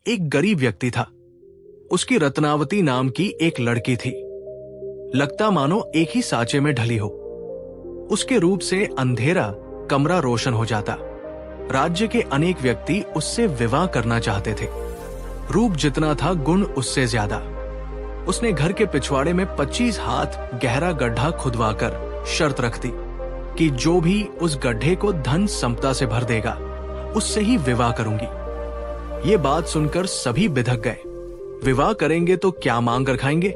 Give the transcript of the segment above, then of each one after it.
एक गरीब व्यक्ति था। उसकी रत्नावती नाम की एक लड़की थी, लगता मानो एक ही साँचे में ढली हो। उसके रूप से अंधेरा कमरा रोशन हो जाता। राज्य के अनेक व्यक्ति उससे विवाह करना चाहते थे। रूप जितना था, गुण उससे ज्यादा। उसने घर के पिछवाड़े में 25 हाथ गहरा गड्ढा खुदवाकर शर्त रख दी कि जो भी उस गड्ढे को धन संपदा से भर देगा, उससे ही विवाह करूंगी। ये बात सुनकर सभी बिधक गए। विवाह करेंगे तो क्या मांग कर खाएंगे?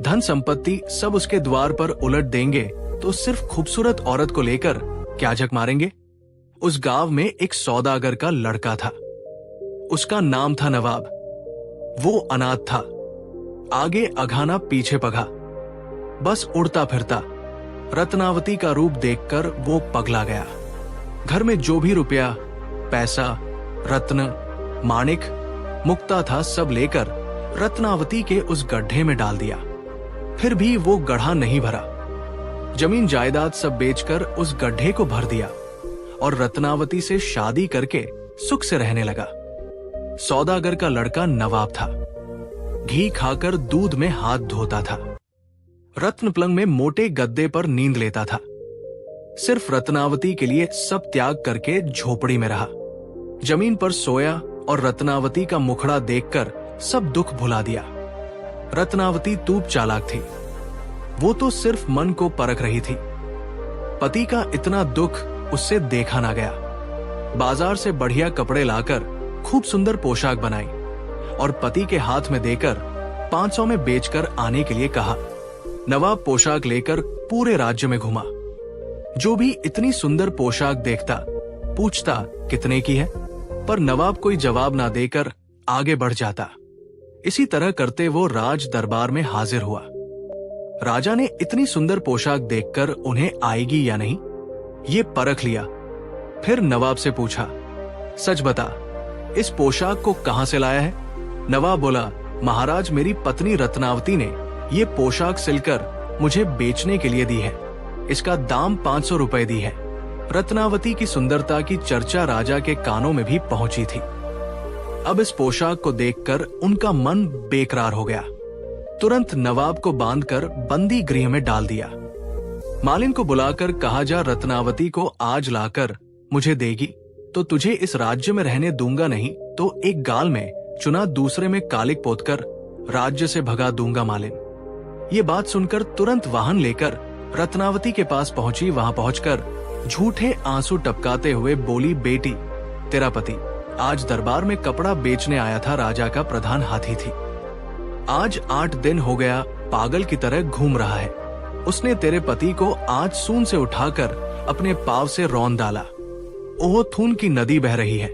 धन संपत्ति सब उसके द्वार पर उलट देंगे तो सिर्फ खूबसूरत औरत को लेकर क्या झक मारेंगे? उस गांव में एक सौदागर का लड़का था। उसका नाम था नवाब। वो अनाथ था, आगे अघाना पीछे पगा, बस उड़ता फिरता। रत्नावती का रूप देखकर वो पगला गया। घर में जो भी रुपया, पैसा, रत्न, माणिक, मुक्ता था, सब लेकर रत्नावती के उस गड्ढे में डाल दिया। फिर भी वो गड्ढा नहीं भरा। जमीन जायदाद सब बेचकर उस गड्ढे को भर दिया और रत्नावती से शादी करके सुख से रहने लगा। सौदागर का लड़का नवाब था। घी खाकर दूध में हाथ धोता था। रत्न पलंग में मोटे गद्दे पर नींद लेता था। सिर्फ रत्नावती के लिए सब त्याग करके झोपड़ी में रहा। जमीन पर सोया और रत्नावती का मुखड़ा देखकर सब दुख भुला दिया। रत्नावती तूप चालाक थी। वो तो सिर्फ मन को परख रही थी। पति का इतना दुख उससे देखा ना गया। बाजार से बढ़िया कपड़े लाकर खूब सुंदर पोशाक बनाई और पति के हाथ में देकर 500 में बेचकर आने के लिए कहा। नवाब पोशाक लेकर पूरे राज्य में घुमा। जो भी इतनी सुंदर पोशाक देखता, पूछता कितने की है, पर नवाब कोई जवाब ना देकर आगे बढ़ जाता। इसी तरह करते वो राज दरबार में हाजिर हुआ। राजा ने इतनी सुंदर पोशाक देखकर उन्हें आएगी या नहीं, ये परख लिया। फिर नवाब से पूछा, सच बता, इस पोशाक को कहां से लाया है? नवाब बोला, महाराज, मेरी पत्नी रत्नावती ने ये पोशाक सिलकर मुझे बेचने के लिए दी है। इसका दाम 500 रुपए दी है। रत्नावती की सुंदरता की चर्चा राजा के कानों में भी पहुंची थी। अब इस पोशाक को देखकर उनका मन बेकरार हो गया। तुरंत नवाब को बांधकर बंदी गृह में डाल दिया। मालिन को बुलाकर कहा, जा रत्नावती को आज लाकर मुझे देगी तो तुझे इस राज्य में रहने दूंगा, नहीं तो एक गाल में चुना दूसरे में कालिक पोतकर राज्य से भगा दूंगा। मालिन ये बात सुनकर तुरंत वाहन लेकर रत्नावती के पास पहुंची। वहां पहुंचकर झूठे आंसू टपकाते हुए बोली, बेटी, तेरा पति आज दरबार में कपड़ा बेचने आया था। राजा का प्रधान हाथी थी। आज 8 दिन हो गया पागल की तरह घूम रहा है। उसने तेरे पति को आज सून से उठाकर अपने पांव से रौंद डाला। ओह थून की नदी बह रही है।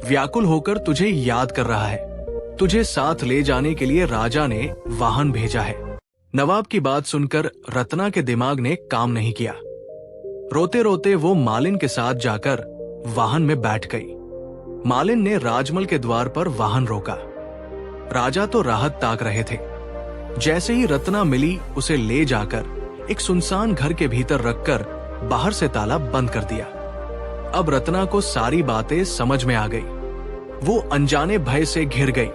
व्याकुल होकर तुझे याद कर रहा है। तुझे साथ ले जाने के लिए राजा ने वाहन भेजा है। नवाब की बात सुनकर रत्ना के दिमाग ने काम नहीं किया। रोते रोते वो मालिन के साथ जाकर वाहन में बैठ गई। मालिन ने राजमल के द्वार पर वाहन रोका। राजा तो राहत ताक रहे थे। जैसे ही रत्ना मिली, उसे ले जाकर एक सुनसान घर के भीतर रखकर बाहर से ताला बंद कर दिया। अब रत्ना को सारी बातें समझ में आ गई। वो अनजाने भय से घिर गई।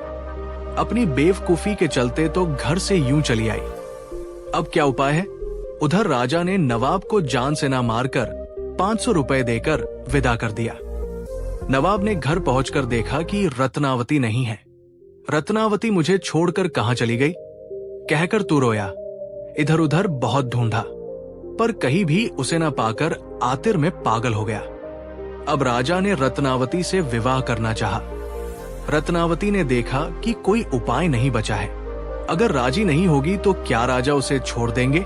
अपनी बेवकूफी के चलते तो घर से यूं चली आई। अब क्या उपाय है? उधर राजा ने नवाब को जान से ना मारकर 500 रुपए देकर विदा कर दिया। नवाब ने घर पहुंचकर देखा कि रत्नावती नहीं है। रत्नावती मुझे छोड़कर कहां चली गई कहकर तू रोया। इधर उधर बहुत ढूंढा, पर कहीं भी उसे न पाकर आतिर में पागल हो गया। अब राजा ने रत्नावती से विवाह करना चाहा। रत्नावती ने देखा कि कोई उपाय नहीं बचा है। अगर राजी नहीं होगी तो क्या राजा उसे छोड़ देंगे?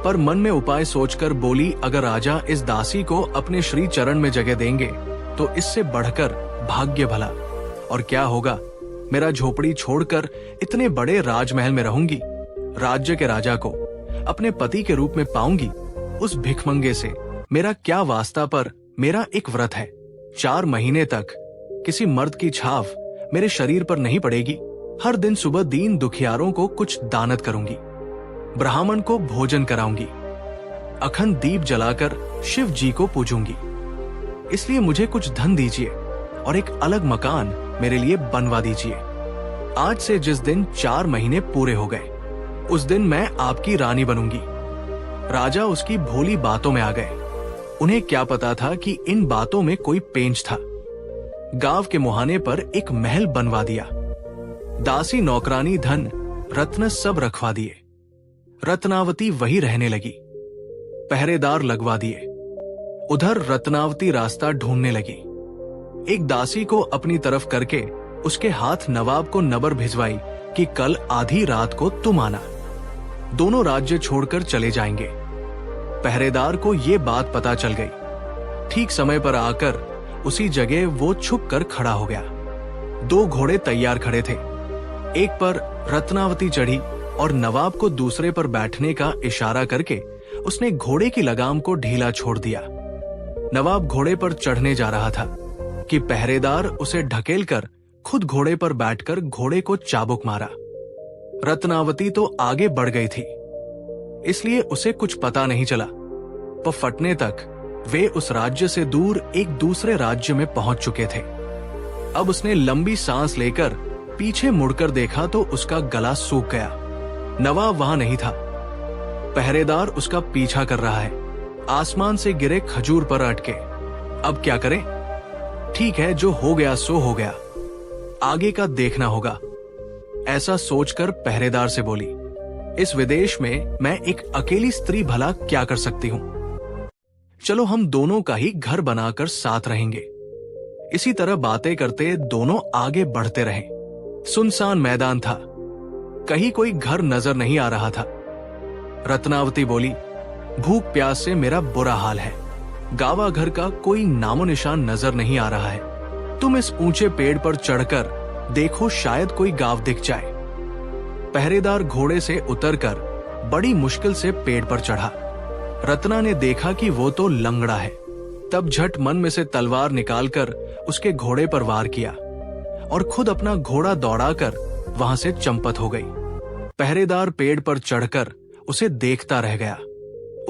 पर मन में उपाय सोचकर बोली, अगर राजा इस दासी को अपने श्री चरण में जगह देंगे तो इससे बढ़कर भाग्य भला। और क्या होगा, मेरा झोपड़ी छोड़कर इतने बड़े राजमहल में रहूंगी। राज्य के राजा को अपने पति के रूप में पाऊंगी। उस भिखमंगे से मेरा क्या वास्ता, पर मेरा एक व्रत है। 4 महीने तक किसी मर्द की छाव मेरे शरीर पर नहीं पड़ेगी। हर दिन सुबह दीन दुखियारों को कुछ दानत करूंगी। ब्राह्मण को भोजन कराऊंगी। अखंड दीप जलाकर शिव जी को पूजूंगी। इसलिए मुझे कुछ धन दीजिए और एक अलग मकान मेरे लिए बनवा दीजिए। आज से जिस दिन 4 महीने पूरे हो गए, उस दिन मैं आपकी रानी बनूंगी। राजा उसकी भोली बातों में आ गए। उन्हें क्या पता था कि इन बातों में कोई पेंच था। गांव के मुहाने पर एक महल बनवा दिया। दासी, नौकरानी, धन रत्न सब रखवा दिए। रत्नावती वही रहने लगी। पहरेदार लगवा दिए। उधर रत्नावती रास्ता ढूंढने लगी। एक दासी को अपनी तरफ करके उसके हाथ नवाब को नबर भिजवाई कि कल आधी रात को तुम आना। दोनों राज्य छोड़कर चले जाएंगे। पहरेदार को ये बात पता चल गई। ठीक समय पर आकर उसी जगह वो छुप कर खड़ा हो गया। 2 घोड़े तैयार खड़े थे। एक पर रत्नावती चढ़ी और नवाब को दूसरे पर बैठने का इशारा करके उसने घोड़े की लगाम को ढीला छोड़ दिया। नवाब घोड़े पर चढ़ने जा रहा था कि पहरेदार उसे ढकेलकर खुद घोड़े पर बैठकर घोड़े को चाबुक मारा। रत्नावती तो आगे बढ़ गई थी, इसलिए उसे कुछ पता नहीं चला। पर फटने तक वे उस राज्य से दूर एक दूसरे राज्य में पहुंच चुके थे। अब उसने लंबी सांस लेकर पीछे मुड़कर देखा तो उसका गला सूख गया। नवाब वहां नहीं था। पहरेदार उसका पीछा कर रहा है। आसमान से गिरे खजूर पर अटके। अब क्या करें? ठीक है, जो हो गया सो हो गया, आगे का देखना होगा। ऐसा सोचकर पहरेदार से बोली, इस विदेश में मैं एक अकेली स्त्री भला क्या कर सकती हूं? चलो हम दोनों का ही घर बनाकर साथ रहेंगे। इसी तरह बातें करते दोनों आगे बढ़ते रहे। सुनसान मैदान था, कहीं कोई घर नजर नहीं आ रहा था। रत्नावती बोली, भूख प्यास से मेरा बुरा हाल है। गावा घर का कोई नामो निशान नजर नहीं आ रहा है। तुम इस ऊंचे पेड़ पर चढ़कर देखो, शायद कोई गांव दिख जाए। पहरेदार घोड़े से उतरकर बड़ी मुश्किल से पेड़ पर चढ़ा। रत्ना ने देखा कि वो तो लंगड़ा है। तब झट मन में से तलवार निकालकर उसके घोड़े पर वार किया और खुद अपना घोड़ा दौड़ाकर वहां से चंपत हो गई। पहरेदार पेड़ पर चढ़कर उसे देखता रह गया।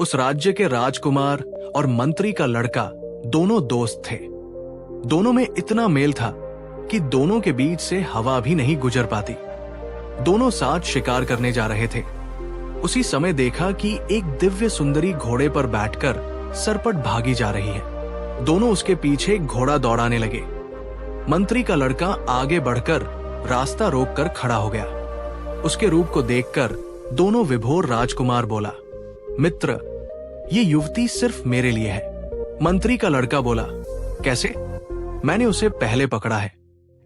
उस राज्य के राजकुमार और मंत्री का लड़का दोनों दोस्त थे। दोनों में इतना मेल था कि दोनों के बीच से हवा भी नहीं गुजर पाती। दोनों साथ शिकार करने जा रहे थे। उसी समय देखा कि एक दिव्य सुंदरी घोड़े पर बैठकर सरपट भागी जा रही है। दोनों उसके पीछे घोड़ा दौड़ाने लगे। मंत्री का लड़का आगे बढ़कर रास्ता रोककर खड़ा हो गया। उसके रूप को देखकर दोनों विभोर राजकुमार बोला, मित्र, ये युवती सिर्फ मेरे लिए है। मंत्री का लड़का बोला, कैसे? मैंने उसे पहले पकड़ा है,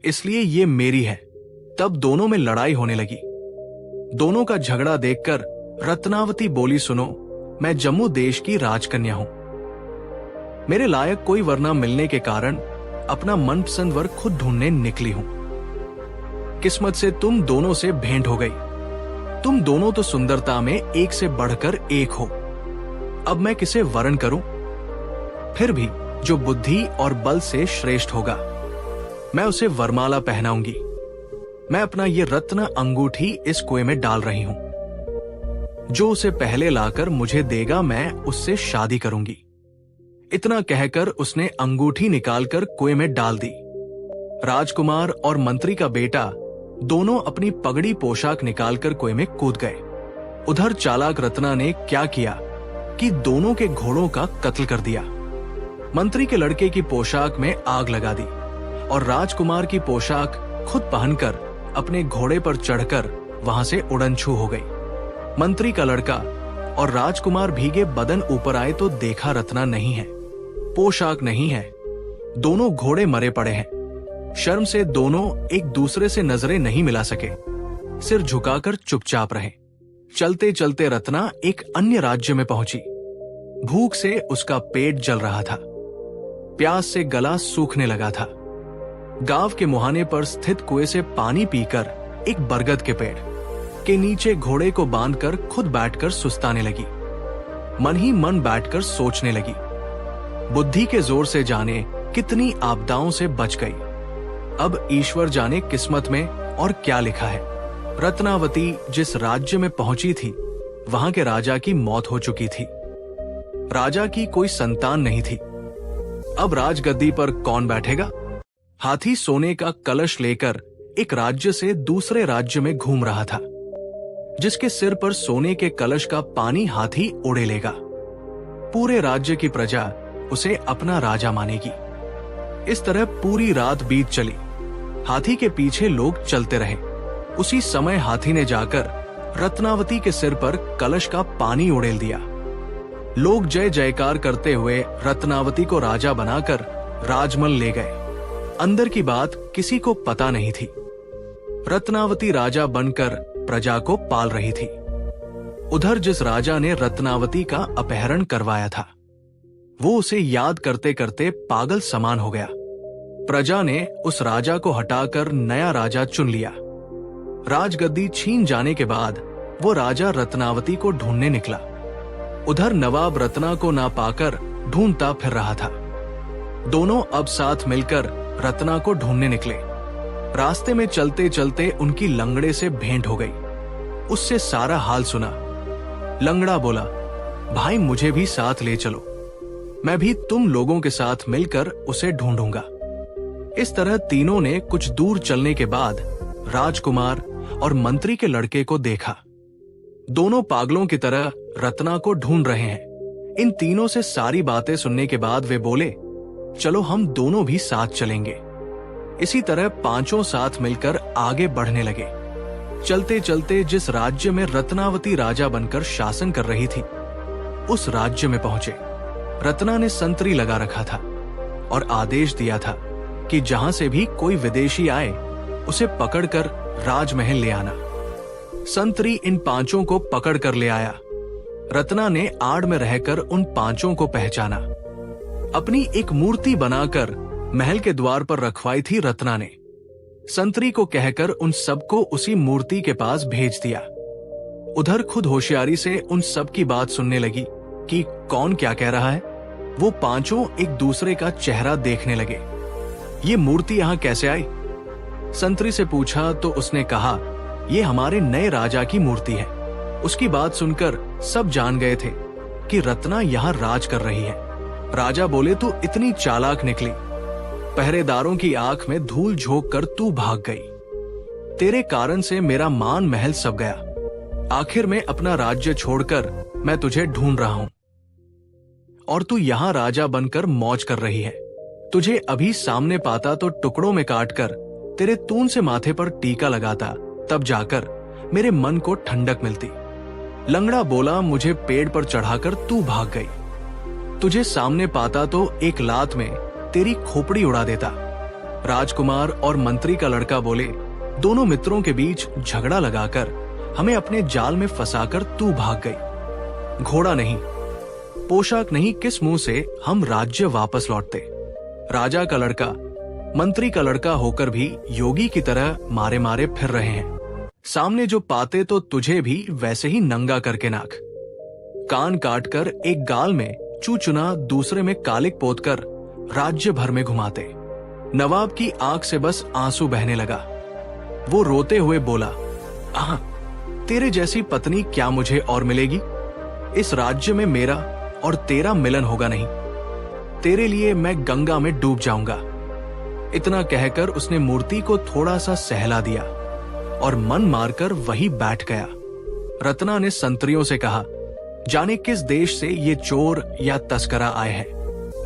इसलिए ये मेरी है। तब दोनों में लड़ाई होने लगी। दोनों का झगड़ा देखकर रत्नावती बोली, सुनो, मैं जम्मू देश की राजकन्या हूं। मेरे लायक कोई वर न मिलने के कारण अपना मनपसंद वर खुद ढूंढने निकली हूं। किस्मत से तुम दोनों से भेंट हो गई। तुम दोनों तो सुंदरता में एक से बढ़कर एक हो। अब मैं किसे वरण करूं? फिर भी जो बुद्धि और बल से श्रेष्ठ होगा, मैं उसे वरमाला पहनाऊंगी। मैं अपना ये रत्न अंगूठी इस कुएं में डाल रही हूं। जो उसे पहले लाकर मुझे देगा, मैं उससे शादी करूंगी। इतना कहकर उसने अंगूठी निकालकर कुएं में डाल दी। राजकुमार और मंत्री का बेटा दोनों अपनी पगड़ी पोशाक निकालकर कुएं में कूद गए। उधर चालाक रत्ना ने क्या किया कि दोनों के घोड़ों का कत्ल कर दिया। मंत्री के लड़के की पोशाक में आग लगा दी और राजकुमार की पोशाक खुद पहनकर अपने घोड़े पर चढ़कर वहां से उड़नछू हो गई। मंत्री का लड़का और राजकुमार भीगे बदन ऊपर आए तो देखा रत्ना नहीं है, पोशाक नहीं है। दोनों घोड़े मरे पड़े हैं। शर्म से दोनों एक दूसरे से नजरें नहीं मिला सके। सिर झुकाकर चुपचाप रहे। चलते चलते रत्ना एक अन्य राज्य में पहुंची। भूख से उसका पेट जल रहा था। प्यास से गला सूखने लगा था। गांव के मुहाने पर स्थित कुएं से पानी पीकर एक बरगद के पेड़ के नीचे घोड़े को बांधकर खुद बैठकर सुस्ताने लगी। मन ही मन बैठकर सोचने लगी। बुद्धि के जोर से जाने कितनी आपदाओं से बच गई। अब ईश्वर जाने किस्मत में और क्या लिखा है। रत्नावती जिस राज्य में पहुंची थी, वहां के राजा की मौत हो चुकी थी। राजा की कोई संतान नहीं थी। अब राजगद्दी पर कौन बैठेगा? हाथी सोने का कलश लेकर एक राज्य से दूसरे राज्य में घूम रहा था। जिसके सिर पर सोने के कलश का पानी हाथी उड़े लेगा, पूरे राज्य की प्रजा उसे अपना राजा मानेगी। इस तरह पूरी रात बीत चली। हाथी के पीछे लोग चलते रहे। उसी समय हाथी ने जाकर रत्नावती के सिर पर कलश का पानी उड़ेल दिया। लोग जय जयकार करते हुए रत्नावती को राजा बनाकर राजमहल ले गए। अंदर की बात किसी को पता नहीं थी। रत्नावती राजा बनकर प्रजा को पाल रही थी। उधर जिस राजा ने रत्नावती का अपहरण करवाया था, वो उसे याद करते करते पागल समान हो गया। प्रजा ने उस राजा को हटाकर नया राजा चुन लिया। राजगद्दी छीन जाने के बाद वो राजा रत्नावती को ढूंढने निकला। उधर नवाब रत्ना को ना पाकर ढूंढता फिर रहा था। दोनों अब साथ मिलकर रत्ना को ढूंढने निकले। रास्ते में चलते चलते उनकी लंगड़े से भेंट हो गई। उससे सारा हाल सुना। लंगड़ा बोला, भाई मुझे भी साथ ले चलो, मैं भी तुम लोगों के साथ मिलकर उसे ढूंढूंगा। इस तरह तीनों ने कुछ दूर चलने के बाद राजकुमार और मंत्री के लड़के को देखा। दोनों पागलों की तरह रत्ना को ढूंढ रहे हैं। इन तीनों से सारी बातें सुनने के बाद वे बोले, चलो हम दोनों भी साथ चलेंगे। इसी तरह पांचों साथ मिलकर आगे बढ़ने लगे। चलते चलते जिस राज्य में रत्नावती राजा बनकर शासन कर रही थी, उस राज्य में पहुंचे। रत्ना ने संतरी लगा रखा था और आदेश दिया था कि जहां से भी कोई विदेशी आए उसे पकड़कर राजमहल ले आना। संतरी इन पांचों को पकड़कर ले आया। रत्ना ने आड़ में रहकर उन पांचों को पहचाना। अपनी एक मूर्ति बनाकर महल के द्वार पर रखवाई थी रत्ना ने। संतरी को कहकर उन सबको उसी मूर्ति के पास भेज दिया। उधर खुद होशियारी से उन सब की बात सुनने लगी कि कौन क्या कह रहा है। वो पांचों एक दूसरे का चेहरा देखने लगे। ये मूर्ति यहां कैसे आई? संतरी से पूछा तो उसने कहा, ये हमारे नए राजा की मूर्ति है। उसकी बात सुनकर सब जान गए थे कि रत्ना यहां राज कर रही है। राजा बोले, तू इतनी चालाक निकली, पहरेदारों की आंख में धूल झोंक कर तू भाग गई। तेरे कारण से मेरा मान महल सब गया। आखिर में अपना राज्य छोड़कर मैं तुझे ढूंढ रहा हूं और तू यहां राजा बनकर मौज कर रही है। तुझे अभी सामने पाता तो टुकड़ों में काटकर तेरे तून से माथे पर टीका लगाता, तब जाकर मेरे मन को ठंडक मिलती। लंगड़ा बोला, मुझे पेड़ पर चढ़ाकर तू भाग गई। तुझे सामने पाता तो एक लात में तेरी खोपड़ी उड़ा देता। राजकुमार और मंत्री का लड़का बोले, दोनों मित्रों के बीच झगड़ा लगाकर हमें अपने जाल में फंसाकर तू भाग गई। घोड़ा नहीं, पोशाक नहीं, किस मुंह से हम राज्य वापस लौटते? राजा का लड़का मंत्री का लड़का होकर भी योगी की तरह मारे मारे फिर रहे हैं। सामने जो पाते तो तुझे भी वैसे ही नंगा करके नाक, कान काटकर एक गाल में चूचुना, दूसरे में कालिक पोतकर राज्य भर में घुमाते। नवाब की आंख से बस आंसू बहने लगा। वो रोते हुए बोला, तेरे जैसी पत्नी क्या मुझे और मिलेगी? इस राज्य में मेरा और तेरा मिलन होगा नहीं। तेरे लिए मैं गंगा में डूब जाऊंगा। इतना कहकर उसने मूर्ति को थोड़ा सा सहला दिया और मन मारकर वही बैठ गया। रत्ना ने संतरियों से कहा, जाने किस देश से ये चोर या तस्करा आए हैं,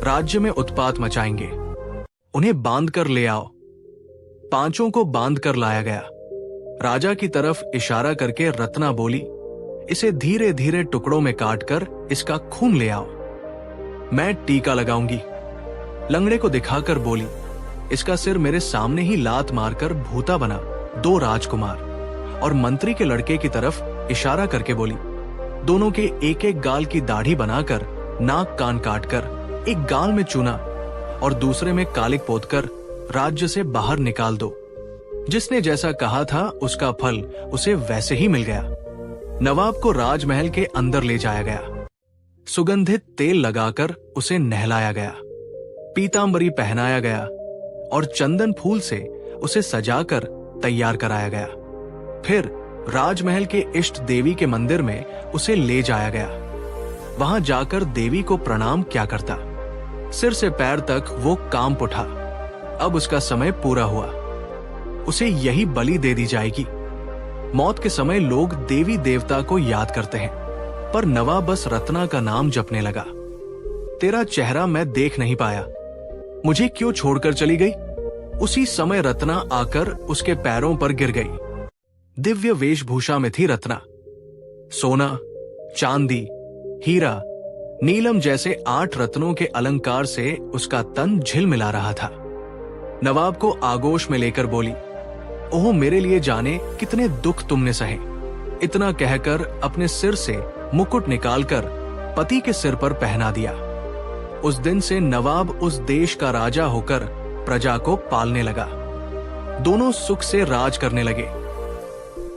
राज्य में उत्पात मचाएंगे, उन्हें बांध कर ले आओ। पांचों को बांध कर लाया गया। राजा की तरफ इशारा करके रत्ना बोली, इसे धीरे धीरे टुकड़ों में काटकर इसका खून ले आओ, मैं टीका लगाऊंगी। लंगड़े को दिखाकर बोली, इसका सिर मेरे सामने ही लात मारकर भूता बना। दो राजकुमार और मंत्री के लड़के की तरफ इशारा करके बोली, दोनों के एक एक गाल की दाढ़ी बनाकर नाक कान काटकर एक गाल में चूना और दूसरे में कालिक पोतकर राज्य से बाहर निकाल दो। जिसने जैसा कहा था उसका फल उसे वैसे ही मिल गया। नवाब को राजमहल के अंदर ले जाया गया। सुगंधित तेल लगाकर उसे नहलाया गया, पीतांबरी पहनाया गया और चंदन फूल से उसे सजाकर तैयार कराया गया। फिर राजमहल के इष्ट देवी के मंदिर में उसे ले जाया गया। वहां जाकर देवी को प्रणाम क्या करता। सिर से पैर तक वो कांप उठा। अब उसका समय पूरा हुआ, उसे यही बलि दे दी जाएगी। मौत के समय लोग देवी देवता को याद करते हैं, पर नवाब बस रत्ना का नाम जपने लगा। तेरा चेहरा मैं देख नहीं पाया, मुझे क्यों छोड़कर चली गई? उसी समय रत्ना आकर उसके पैरों पर गिर गई। दिव्य वेशभूषा में थी रत्ना। सोना, चांदी, हीरा, नीलम जैसे 8 रत्नों के अलंकार से उसका तन झिलमिला रहा था। नवाब को आगोश में लेकर बोली, ओह मेरे लिए जाने कितने दुख तुमने सहे। इतना कहकर अपने सिर से मुकुट निकालकर पति के सिर पर पहना दिया। उस दिन से नवाब उस देश का राजा होकर प्रजा को पालने लगा। दोनों सुख से राज करने लगे।